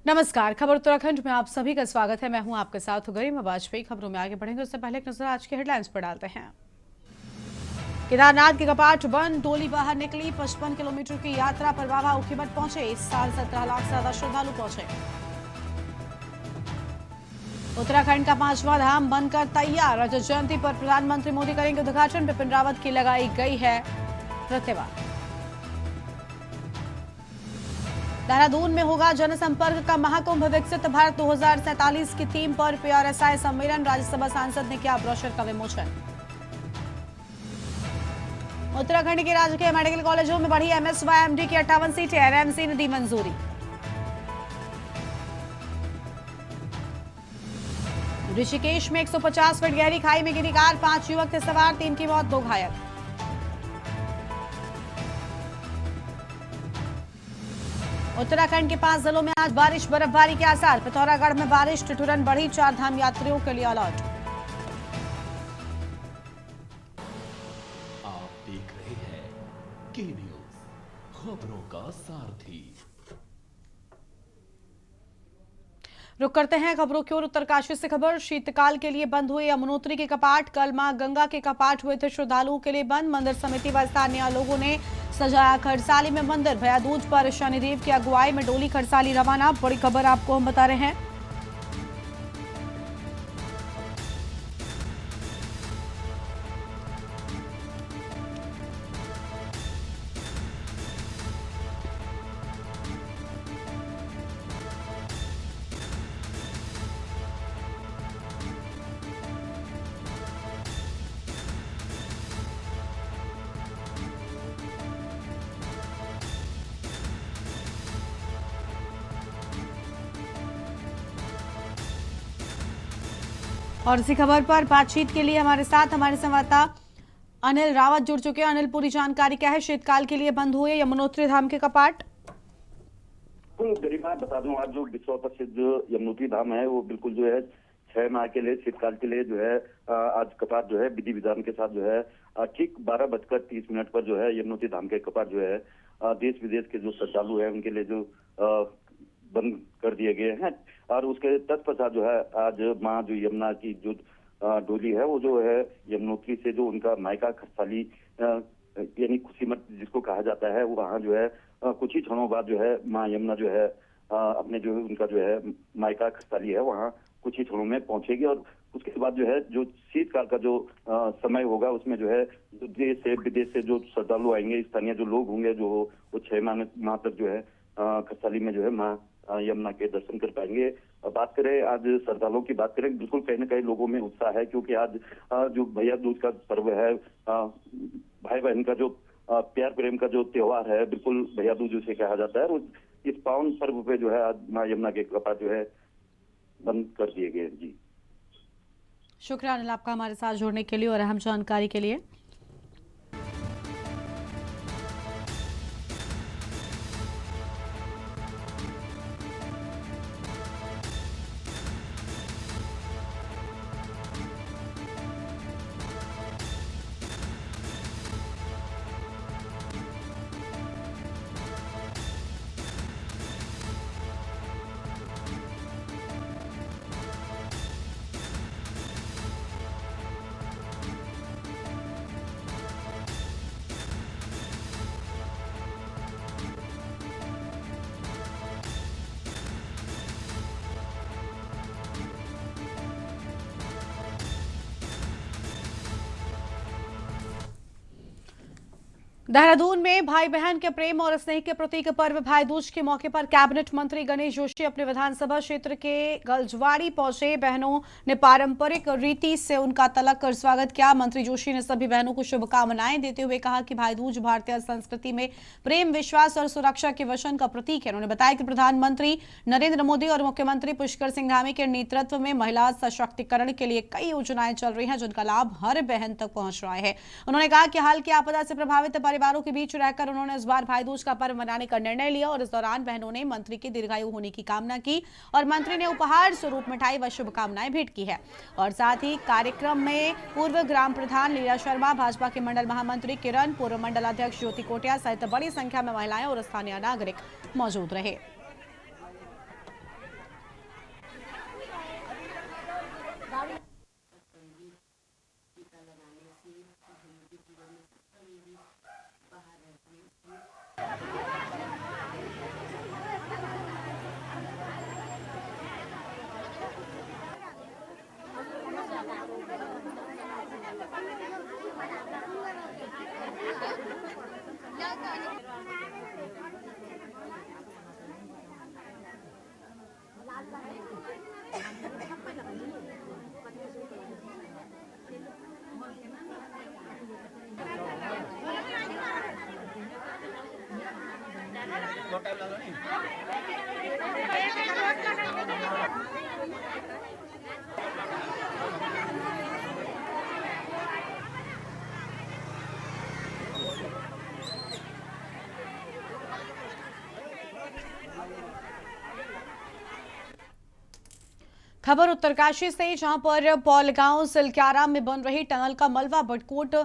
नमस्कार। खबर उत्तराखंड में आप सभी का स्वागत है। मैं हूं आपके साथ गरिमा वाजपेयी। खबरों में आगे बढ़ेंगे उससे पहले एक नजर आज के हेडलाइंस पर डालते हैं। केदारनाथ के कपाट बंद, डोली बाहर निकली। 55 किलोमीटर की यात्रा पर बाबा ऊखीमठ पहुंचे। इस साल 17 लाख से ज्यादा श्रद्धालु पहुंचे। उत्तराखंड का 5वां धाम बनकर तैयार। रजत जयंती पर प्रधानमंत्री मोदी करेंगे उद्घाटन। बिपिन रावत की लगाई गई है प्रतिमा। देहरादून में होगा जनसंपर्क का महाकुंभ। विकसित भारत 2047 की थीम पर पीआरएसआई सम्मेलन। राज्यसभा सांसद ने किया ब्रोशर का विमोचन। उत्तराखंड के राजकीय मेडिकल कॉलेजों में बढ़ी एमएसवाईएमडी की 58 सीटें। एनएमसी ने दी मंजूरी। ऋषिकेश में 150 फीट गहरी खाई में गिरी कार। 5 युवक थे सवार, 3 की मौत, 2 घायल। उत्तराखंड के 5 जिलों में आज बारिश बर्फबारी के आसार। पिथौरागढ़ में बारिश, ठिठुरन बढ़ी। 4 धाम यात्रियों के लिए अलर्ट। आप देख रहे हैं के न्यूज, खबरों का सारथी। रुक करते हैं खबरों की ओर। उत्तरकाशी से खबर। शीतकाल के लिए बंद हुए यमुनोत्री के कपाट। कल मां गंगा के कपाट हुए थे श्रद्धालुओं के लिए बंद। मंदिर समिति व स्थानीय लोगों ने सजाया खरसाली में मंदिर। भैया दूज पर शनिदेव की अगुवाई में डोली खरसाली रवाना। बड़ी खबर आपको हम बता रहे हैं। और इसी खबर पर बातचीत के लिए हमारे साथ हमारे संवाददाता अनिल रावत जुड़ चुके हैं। अनिल, पूरी जानकारी क्या है? शीतकाल के लिए बंद हुए यमुनोत्री धाम के कपाट। गरिमा, बता दूं, आज जो विश्व प्रसिद्ध यमुनोत्री धाम है वो बिल्कुल जो है 6 माह के लिए, शीतकाल के लिए जो है आज कपाट जो है विधि विधान के साथ जो है ठीक 12:30 पर जो है यमुनोत्री धाम के कपाट जो है देश विदेश के जो श्रद्धालु है उनके लिए जो बंद कर दिए गए हैं। और उसके तत्पश्चात जो है आज माँ जो यमुना की जो डोली है वो जो है यमुनोत्री से जो उनका मायका खरसाली यानी खुशीमठ जिसको कहा जाता है वो वहाँ जो है कुछ ही क्षणों बाद जो है माँ यमुना जो है अपने जो है उनका जो है मायका खरसाली है वहाँ कुछ ही क्षणों में पहुंचेगी। और उसके बाद जो है जो शीतकाल का जो समय होगा उसमें जो है देश से विदेश से जो श्रद्धालु आएंगे, स्थानीय जो लोग होंगे जो वो 6 माह तक जो है खरसाली में जो है माँ यमुना के दर्शन कर पाएंगे। बात करें आज श्रद्धालुओं की बात करें, बिल्कुल कहीं ना कहीं लोगों में उत्साह है क्योंकि आज जो भैया दूज का पर्व है, भाई बहन का जो प्यार प्रेम का जो त्योहार है, बिल्कुल भैया दूज उसे कहा जाता है। और इस पावन पर्व पे जो है आज माँ यमुना के कपाट जो है बंद कर दिए गए। जी शुक्रिया अनिल आपका हमारे साथ जुड़ने के लिए और अहम जानकारी के लिए। देहरादून में भाई बहन के प्रेम और स्नेह के प्रतीक पर्व भाई दूज के मौके पर कैबिनेट मंत्री गणेश जोशी अपने विधानसभा क्षेत्र के गलजवाड़ी पहुंचे। बहनों ने पारंपरिक रीति से उनका तलक कर स्वागत किया। मंत्री जोशी ने सभी बहनों को शुभकामनाएं देते हुए कहा कि भाई दूज भारतीय संस्कृति में प्रेम, विश्वास और सुरक्षा के वचन का प्रतीक है। उन्होंने बताया कि प्रधानमंत्री नरेंद्र मोदी और मुख्यमंत्री पुष्कर सिंह धामी के नेतृत्व में महिला सशक्तिकरण के लिए कई योजनाएं चल रही हैं जिनका लाभ हर बहन तक पहुंच रहा है। उन्होंने कहा कि हाल की आपदा से प्रभावित परिवारों के बीच रहकर उन्होंने इस बार भाई दूज का पर्व मनाने का निर्णय लिया और इस दौरान बहनों ने मंत्री की दीर्घायु होने की कामना की और मंत्री ने उपहार स्वरूप मिठाई व शुभकामनाएं भेंट की है। और साथ ही कार्यक्रम में पूर्व ग्राम प्रधान लीला शर्मा, भाजपा के मंडल महामंत्री किरण, पूर्व मंडल अध्यक्ष ज्योति कोटिया सहित बड़ी संख्या में महिलाएं और स्थानीय नागरिक मौजूद रहे। खबर उत्तरकाशी से, जहां पर पौलगांव सिलक्यारा में बन रही टनल का मलबा बटकोट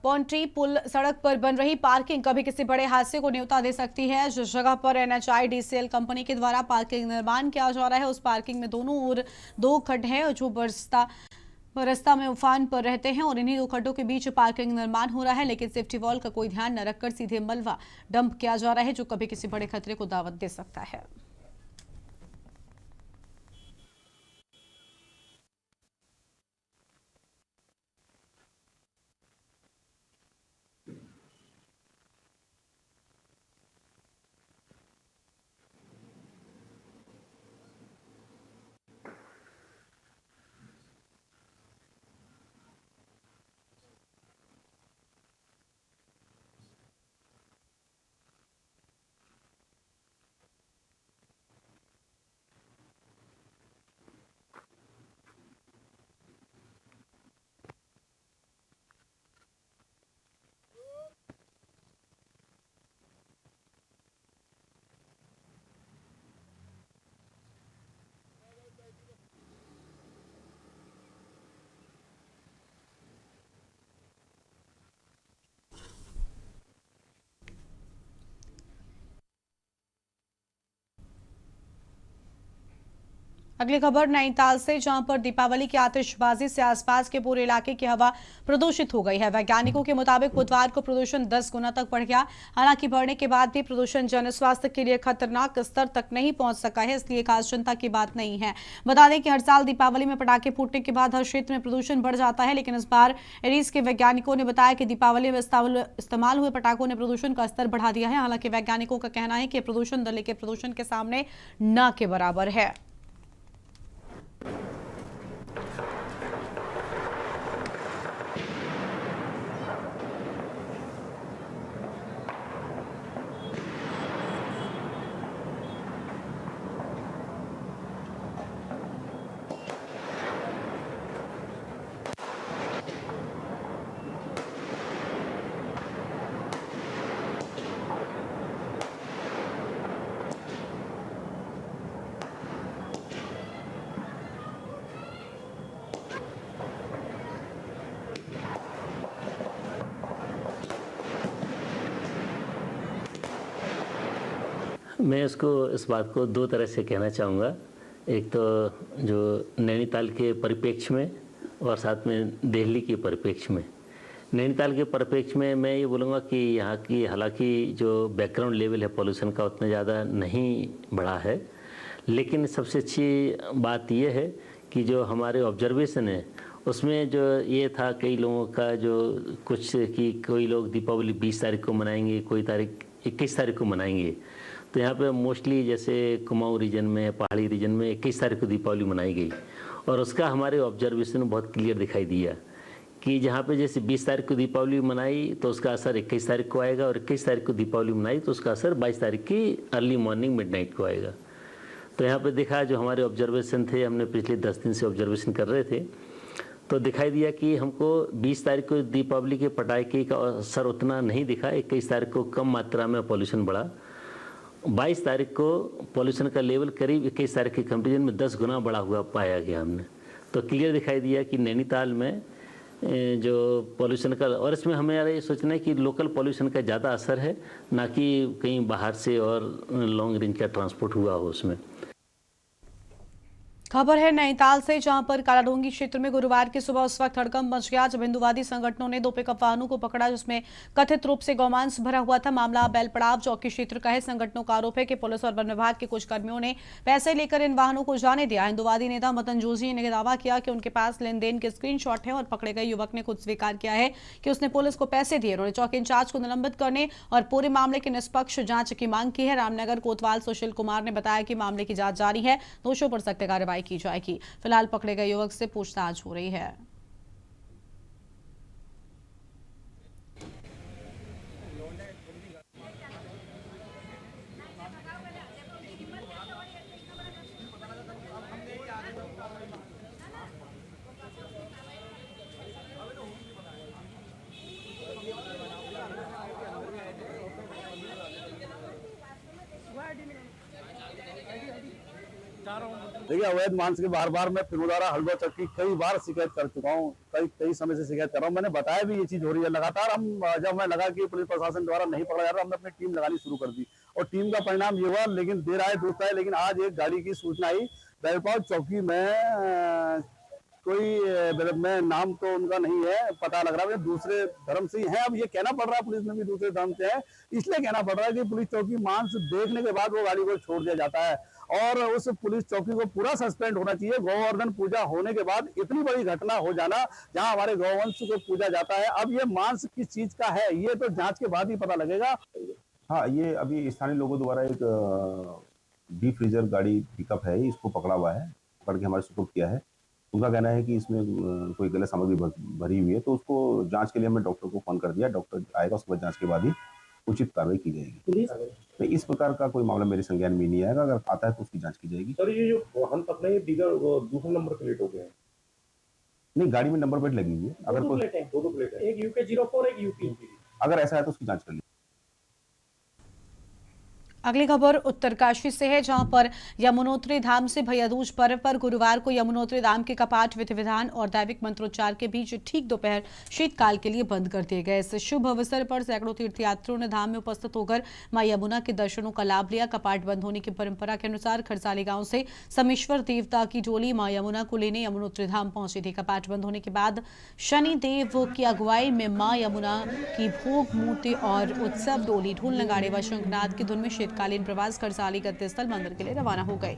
पॉन्ट्री पुल सड़क पर बन रही पार्किंग कभी किसी बड़े हादसे को न्योता दे सकती है। जिस जगह पर NHIDCL कंपनी के द्वारा पार्किंग निर्माण किया जा रहा है, उस पार्किंग में दोनों ओर 2 खड्ड हैं जो रास्ता में उफान पर रहते हैं और इन्हीं 2 खड्डों के बीच पार्किंग निर्माण हो रहा है, लेकिन सेफ्टी वॉल का कोई ध्यान न रखकर सीधे मलबा डंप किया जा रहा है, जो कभी किसी बड़े खतरे को दावत दे सकता है। अगली खबर नैनीताल से, जहां पर दीपावली की आतिशबाजी से आसपास के पूरे इलाके की हवा प्रदूषित हो गई है। वैज्ञानिकों के मुताबिक बुधवार को प्रदूषण 10 गुना तक बढ़ गया। हालांकि बढ़ने के बाद भी प्रदूषण जन स्वास्थ्य के लिए खतरनाक स्तर तक नहीं पहुंच सका है, इसलिए खास चिंता की बात नहीं है। बता दें कि हर साल दीपावली में पटाखे फूटने के बाद हर क्षेत्र में प्रदूषण बढ़ जाता है, लेकिन इस बार एरीज के वैज्ञानिकों ने बताया कि दीपावली में इस्तेमाल हुए पटाखों ने प्रदूषण का स्तर बढ़ा दिया है। हालांकि वैज्ञानिकों का कहना है कि प्रदूषण दिल्ली के प्रदूषण के सामने न के बराबर है। मैं इस बात को 2 तरह से कहना चाहूँगा। एक तो जो नैनीताल के परिप्रेक्ष्य में और साथ में दिल्ली के परिप्रेक्ष्य में। नैनीताल के परिप्रेक्ष्य में मैं ये बोलूँगा कि यहाँ की हालांकि जो बैकग्राउंड लेवल है पॉल्यूशन का उतना ज़्यादा नहीं बढ़ा है, लेकिन सबसे अच्छी बात यह है कि जो हमारे ऑब्जर्वेशन है उसमें जो ये था कई लोगों का जो कुछ कि कोई लोग दीपावली 20 तारीख को मनाएंगे, कोई तारीख 21 तारीख को मनाएंगे। तो यहाँ पे मोस्टली जैसे कुमाऊं रीजन में, पहाड़ी रीजन में 21 तारीख को दीपावली मनाई गई और उसका हमारे ऑब्जर्वेशन में बहुत क्लियर दिखाई दिया कि जहाँ पे जैसे 20 तारीख को दीपावली मनाई तो उसका असर 21 तारीख को आएगा और 21 तारीख को दीपावली मनाई तो उसका असर 22 तारीख की अर्ली मॉर्निंग मिडनाइट को आएगा। तो यहाँ पे देखा जो हमारे ऑब्जर्वेशन थे, हमने पिछले 10 दिन से ऑब्जर्वेशन कर रहे थे, तो दिखाई दिया कि हमको 20 तारीख को दीपावली के पटाखे का असर उतना नहीं दिखा। 21 तारीख को कम मात्रा में पॉल्यूशन बढ़ा। 22 तारीख को पॉल्यूशन का लेवल करीब 21 तारीख के कंपेरिजन में 10 गुना बढ़ा हुआ पाया गया हमने। तो क्लियर दिखाई दिया कि नैनीताल में जो पॉल्यूशन का, और इसमें हमें ये सोचना है कि लोकल पॉल्यूशन का ज़्यादा असर है, ना कि कहीं बाहर से और लॉन्ग रेंज का ट्रांसपोर्ट हुआ हो उसमें। खबर है नैनीताल से, जहां पर कालाडोंगी क्षेत्र में गुरुवार की सुबह उस वक्त हड़कंप मच गया जब हिंदुवादी संगठनों ने 2 पिकअप वाहनों को पकड़ा जिसमें कथित रूप से गौमांस भरा हुआ था। मामला बेलपड़ाव चौकी क्षेत्र का है। संगठनों का आरोप है कि पुलिस और वन विभाग के कुछ कर्मियों ने पैसे लेकर इन वाहनों को जाने दिया। हिंदुवादी नेता मदन जोशी ने दावा किया कि उनके पास लेन देन के स्क्रीनशॉट है और पकड़े गए युवक ने खुद स्वीकार किया है कि उसने पुलिस को पैसे दिए। उन्होंने चौकी इंचार्ज को निलंबित करने और पूरे मामले की निष्पक्ष जांच की मांग की है। रामनगर कोतवाल सुशील कुमार ने बताया कि मामले की जांच जारी है, दोषियों पर सख्त कार्रवाई की जाएगी। फिलहाल पकड़े गए युवक से पूछताछ हो रही है। देखिए, अवैध मांस के बार बार मैं फिरोदारा हल्द्वा चक्की कई बार शिकायत कर चुका हूँ, कई समय से शिकायत कर रहा हूँ। मैंने बताया भी ये चीज हो रही है लगातार। हम जब मैं लगा कि पुलिस प्रशासन द्वारा नहीं पकड़ा जा रहा, हमने अपनी टीम लगानी शुरू कर दी और टीम का परिणाम ये हुआ। लेकिन देर आए दुरुस्त आए, लेकिन आज एक गाड़ी की सूचना आई बैरपाव चौकी में। कोई मैं नाम तो उनका नहीं है पता लग रहा है, दूसरे धर्म से ही है। अब ये कहना पड़ रहा है पुलिस में भी दूसरे धर्म से है, इसलिए कहना पड़ रहा है कि पुलिस चौकी मांस देखने के बाद वो गाड़ी को छोड़ दिया जाता है और उस पुलिस चौकी को पूरा सस्पेंड होना चाहिए। गौवर्धन पूजा होने के बाद इतनी बड़ी घटना हो जाना जहां हमारे गौवंश को पूजा जाता है, अब ये मांस किस चीज का है ये तो जांच के बाद ही पता लगेगा। हाँ, ये अभी स्थानीय लोगों द्वारा एक डीप फ्रीजर गाड़ी पिकअप है, इसको पकड़ा हुआ है, पकड़ के हमारे सुपुर्द किया है। उनका कहना है कि इसमें कोई गलत सामग्री भरी हुई है, तो उसको जांच के लिए हमने डॉक्टर को फोन कर दिया। डॉक्टर आएगा, उसके बाद जांच के बाद ही उचित कार्रवाई की जाएगी। तो इस प्रकार का कोई मामला मेरे संज्ञान में नहीं आएगा, अगर आता है तो उसकी जांच की जाएगी। सर, ये जो वाहन पकड़े हैं दूसरे नंबर प्लेट हो गए हैं? नहीं, गाड़ी में नंबर प्लेट लगी हुई है। अगर दो प्लेट है, एक यूके 04 एक यूपी। अगर ऐसा है तो उसकी जांच कर ली। अगली खबर उत्तरकाशी से है, जहां पर यमुनोत्री धाम से भैया दूज पर्व पर गुरुवार को यमुनोत्री धाम के कपाट विधि विधान और दैविक मंत्रोच्चार के बीच ठीक दोपहर शीतकाल के लिए बंद कर दिए गए। इस शुभ अवसर पर सैकड़ों तीर्थयात्रियों ने धाम में उपस्थित होकर मां यमुना के दर्शनों का लाभ लिया। कपाट बंद होने की परंपरा के अनुसार खरसाली गांव से समेश्वर देवता की डोली मां यमुना को लेने यमुनोत्री धाम पहुंची थी। कपाट बंद होने के बाद शनि देव की अगुवाई में मां यमुना की भोग मूर्ति और उत्सव डोली ढोल नगाड़े व शंखनाद की धुन में शीतकालीन प्रवास खरसाली गद्य स्थल मंदिर के लिए रवाना हो गए।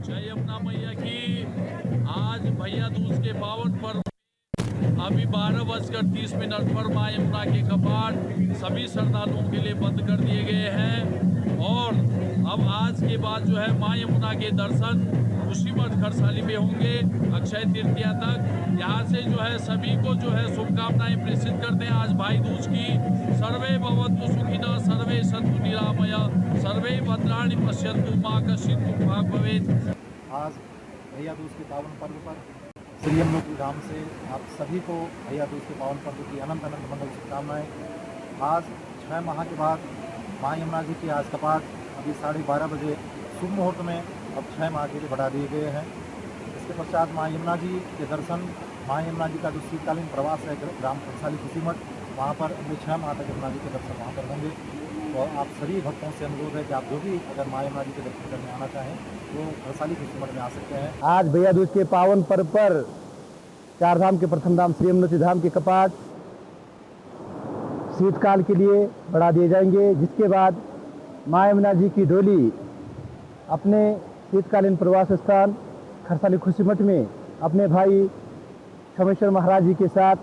जय यमुना मैया की। आज भैया दूज के पावन पर्व अभी 12:30 पर मां यमुना के कपाट सभी श्रद्धालुओं के लिए बंद कर दिए गए हैं और अब आज के बाद जो है मां यमुना के दर्शन उसी मठ खरसाली में होंगे अक्षय तृतीया तक। यहाँ से जो है सभी को जो है शुभकामनाएं प्रेषित करते हैं आज भाई दूज की। सर्वे भवन्तु सुखिनः, सर्वे सन्तु निरामया, सर्वे भद्राणि पश्यन्तु, मा कश्चित् दुःखभाग् भवेत्। आज भैया दूज के पावन पर्व पर श्री यमुनोत्री धाम से आप सभी को भैया दूज के पावन पर्व की अनंत अनंत मंगल शुभकामनाएं। आज 6 माह के बाद माँ यमुना जी के आज कपाट अभी 12:30 बजे शुभ मुहूर्त में अब 6 माह के लिए बढ़ा दिए गए हैं। इसके पश्चात माँ यमुना जी के दर्शन, माँ यमुना जी का जो शीतकालीन प्रवास है ग्राम खरसाली खुशी मठ, वहाँ पर अगले 6 माह तक यमुना जी के दर्शन वहाँ पर होंगे। तो आप सभी भक्तों से अनुरोध है कि आप जो भी अगर माँ यमुना जी के दर्शन करने आना चाहें वो खरसाली खुशी मठ में आ सकते हैं। आज भैया दूज के पावन पर्व पर चार धाम के प्रथम धाम श्री यमुनोत्री धाम के कपाट शीतकाल के लिए बढ़ा दिए जाएंगे, जिसके बाद माँ यमुना जी की डोली अपने शीतकालीन प्रवास स्थान खरसाली खुशी मठ में अपने भाई सोमेश्वर महाराज जी के साथ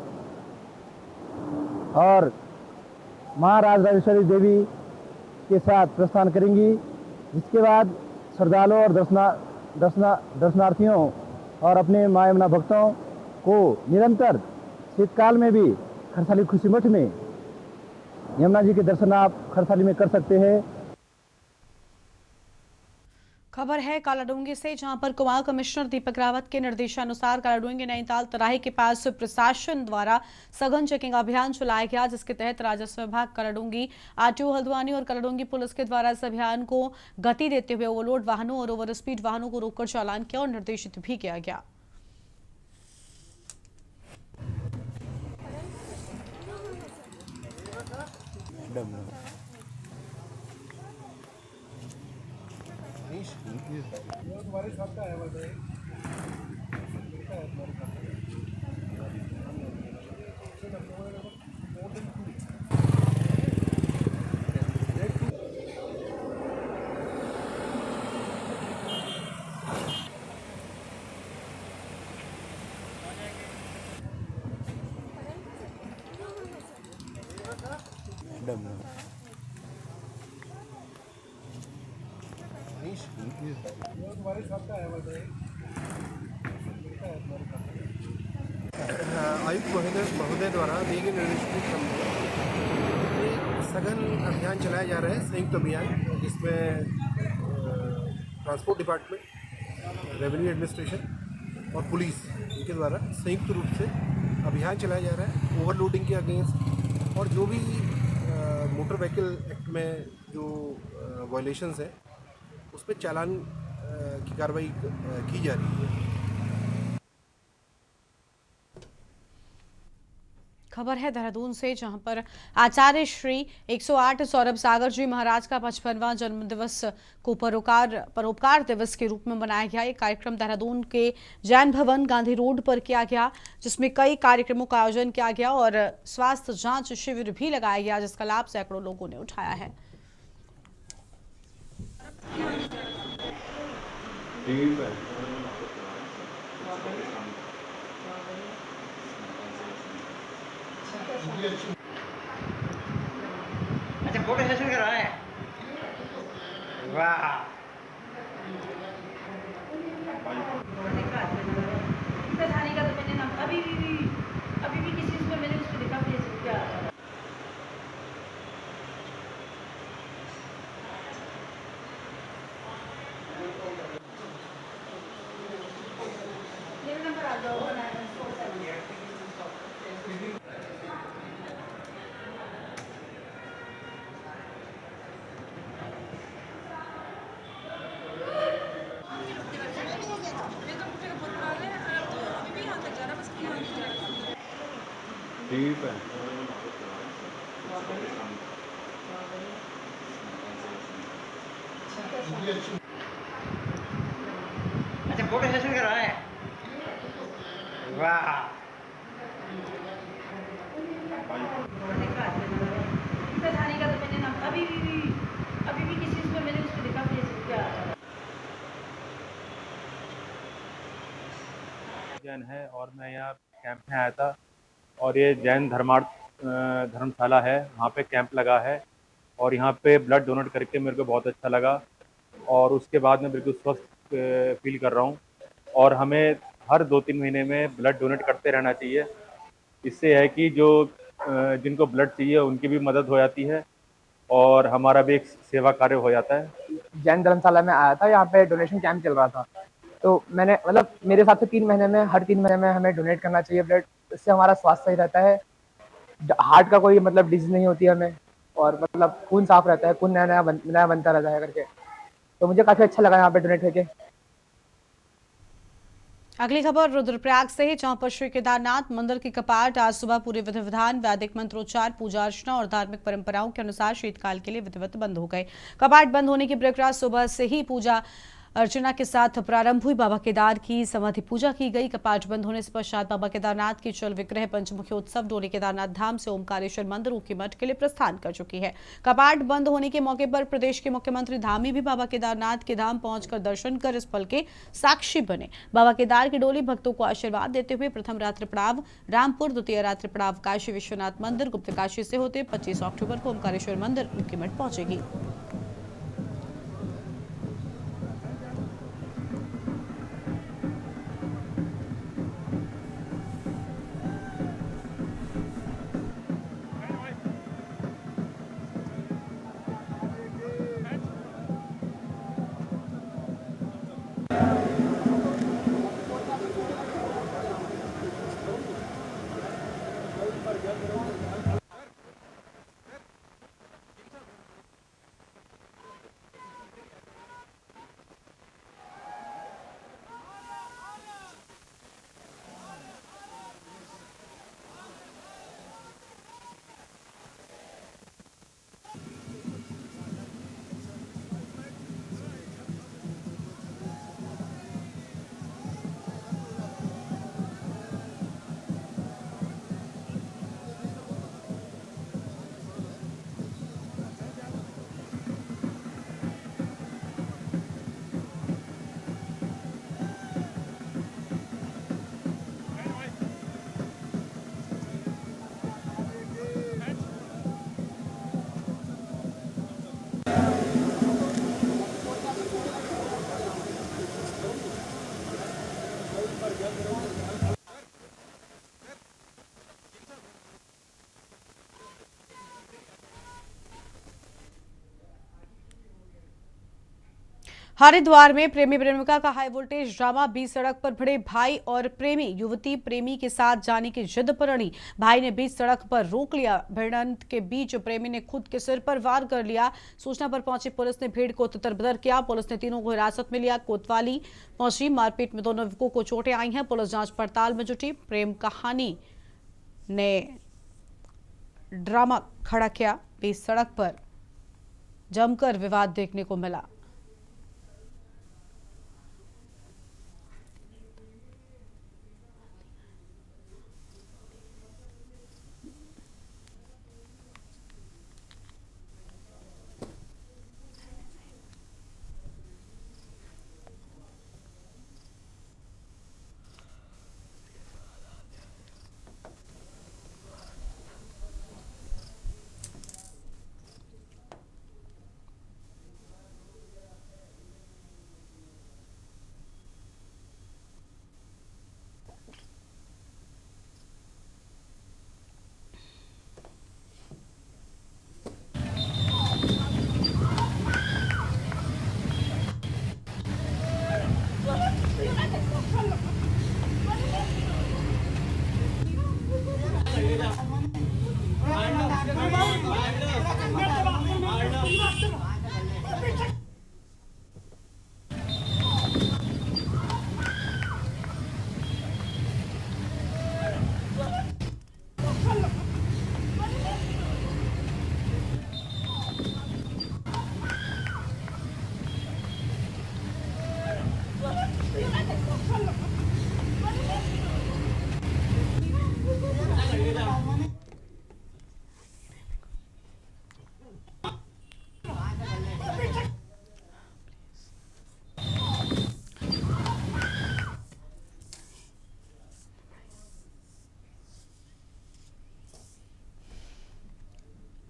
और माँ राजराजेश्वरी देवी के साथ प्रस्थान करेंगी, जिसके बाद श्रद्धालुओं और दर्शनार्थियों और अपने माँ यमुना भक्तों को निरंतर शीतकाल में भी खरसाली खुशी मठ में यमुना जी के दर्शन आप खरसाली में कर सकते हैं। खबर है कालाडूंगी से, जहां पर कुमाऊं कमिश्नर दीपक रावत के निर्देशानुसार कालाडूंगी नैनीताल तराई के पास प्रशासन द्वारा सघन चेकिंग अभियान चलाया गया, जिसके तहत राजस्व विभाग कालाडूंगी, आरटीओ हल्द्वानी और कालाडूंगी पुलिस के द्वारा इस अभियान को गति देते हुए ओवरलोड वाहनों और ओवर स्पीड वाहनों को रोककर चालान किया और निर्देशित भी किया गया। तुम्हारे साथ का है आयुक्त महोदय द्वारा दिए गए निर्देश के क्रम में एक सघन अभियान चलाया जा रहा है, संयुक्त अभियान, जिसमें ट्रांसपोर्ट डिपार्टमेंट, रेवेन्यू एडमिनिस्ट्रेशन और पुलिस इनके द्वारा संयुक्त रूप से अभियान चलाया जा रहा है ओवरलोडिंग के अगेंस्ट, और जो भी मोटर व्हीकल एक्ट में जो वायलेशंस हैं उस पर चालान की कार्रवाई की जा रही है। खबर है देहरादून से, जहां पर आचार्य श्री 108 सौरभ सागर जी महाराज का 55वां जन्म दिवस को परोपकार दिवस के रूप में मनाया गया। ये कार्यक्रम देहरादून के जैन भवन गांधी रोड पर किया गया, जिसमें कई कार्यक्रमों का आयोजन किया गया और स्वास्थ्य जांच शिविर भी लगाया गया, जिसका लाभ सैकड़ों लोगों ने उठाया है। अच्छा, फोटो सेशन करवाना है। वाह, थाने का तो मैंने नाम अभी भी किसी उसमें मैंने उसको देखा फेसबुक पे आता है। मेरा नंबर आ जाओ। ठीक है। अच्छा, फोटो सेशन करवाना है। वाह, थाने का तो मैंने नाम अभी भी किसी उसमें मैंने उसको देखा फेसबुक पे आता है। जैन है और मैं यहाँ कैंप में आया था, और ये जैन धर्मशाला है, वहाँ पे कैंप लगा है और यहाँ पे ब्लड डोनेट करके मेरे को बहुत अच्छा लगा और उसके बाद मैं बिल्कुल स्वस्थ फील कर रहा हूँ। और हमें हर 2-3 महीने में ब्लड डोनेट करते रहना चाहिए। इससे है कि जो जिनको ब्लड चाहिए उनकी भी मदद हो जाती है और हमारा भी एक सेवा कार्य हो जाता है। जैन धर्मशाला में आया था, यहाँ पे डोनेशन कैंप चल रहा था, तो मैंने मेरे हिसाब से 3 महीने में हर 3 महीने में हमें डोनेट करना चाहिए ब्लड। इससे हमारा स्वास्थ्य सही रहता है, हार्ट का कोई डिजीज नहीं होती हमें, और खून साफ रहता है, खून नया बनता रहता है करके। तो मुझे काफी अच्छा लगा यहाँ पे डोनेट करके। अगली खबर रुद्रप्रयाग से है, जहां पर श्री केदारनाथ मंदिर की कपाट आज सुबह पूरे विधि विधान, वैदिक मंत्रोच्चार, पूजा अर्चना और धार्मिक परंपराओं के अनुसार शीतकाल के लिए विधिवत बंद हो गए। कपाट बंद होने की प्रक्रिया सुबह से ही पूजा अर्चना के साथ प्रारंभ हुई। बाबा केदार की समाधि पूजा की गई। कपाट बंद होने से पश्चात बाबा केदारनाथ की चल विग्रह पंचमुखी उत्सव डोली केदारनाथ धाम से ओमकारेश्वर मंदिर ऊखी मठ के लिए प्रस्थान कर चुकी है। कपाट बंद होने के मौके पर प्रदेश के मुख्यमंत्री धामी भी बाबा केदारनाथ के धाम पहुंचकर दर्शन कर इस पल के साक्षी बने। बाबा केदार की डोली भक्तों को आशीर्वाद देते हुए प्रथम रात्रि पड़ाव रामपुर, द्वितीय रात्रि पड़ाव काशी विश्वनाथ मंदिर, गुप्त काशी से होते 25 अक्टूबर को ओमकारेश्वर मंदिर ऊखी मठ पहुंचेगी। हरिद्वार में प्रेमी प्रेमिका का हाई वोल्टेज ड्रामा, बीच सड़क पर भिड़े भाई और प्रेमी। युवती प्रेमी के साथ जाने की जिद पर अड़ी, भाई ने बीच सड़क पर रोक लिया। भिड़ंत के बीच प्रेमी ने खुद के सिर पर वार कर लिया। सूचना पर पहुंची पुलिस ने भीड़ को तितर-बितर किया। पुलिस ने तीनों को हिरासत में लिया। कोतवाली पहुंची। मारपीट में दोनों युवकों को चोटें आई हैं। पुलिस जांच पड़ताल में जुटी। प्रेम कहानी ने ड्रामा खड़ा किया। बीच सड़क पर जमकर विवाद देखने को मिला।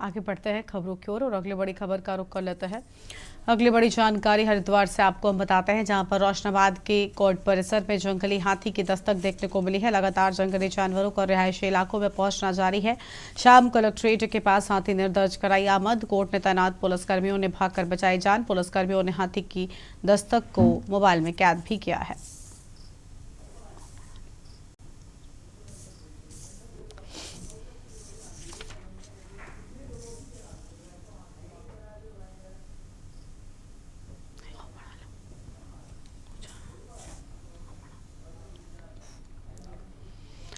आगे बढ़ते हैं खबरों की ओर और अगली बड़ी खबर का रुख कर लेते हैं। अगली बड़ी जानकारी हरिद्वार से आपको हम बताते हैं, जहां पर रोशनाबाद के कोर्ट परिसर में जंगली हाथी की दस्तक देखने को मिली है। लगातार जंगली जानवरों को रिहायशी इलाकों में पहुंचना जारी है। शाम कलेक्ट्रेट के पास हाथी ने दर्ज कराई आमद। कोर्ट में तैनात पुलिसकर्मियों ने भागकर बचाई जान। पुलिसकर्मियों ने हाथी की दस्तक को मोबाइल में कैद भी किया है।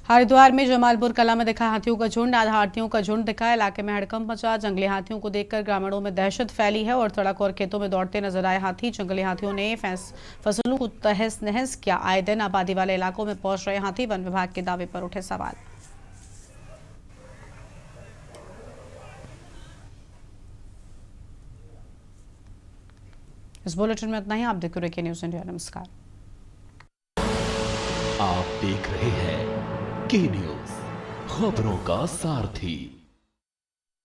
हरिद्वार में जमालपुर कला में दिखा हाथियों का झुंड। आधा हाथियों का झुंड दिखा। इलाके में हड़कंप मचा। जंगली हाथियों को देखकर ग्रामीणों में दहशत फैली है और सड़क और खेतों में दौड़ते नजर आए हाथी। जंगली हाथियों ने फसलों को तहस नहस किया। आए दिन आबादी वाले इलाकों में पहुंच रहे हाथी। वन विभाग के दावे पर उठे सवाल। इस बुलेटिन में इतना ही। आप देख रहे हैं न्यूज़ इंडिया। नमस्कार। आप देख रहे हैं के न्यूज़, खबरों का सारथी।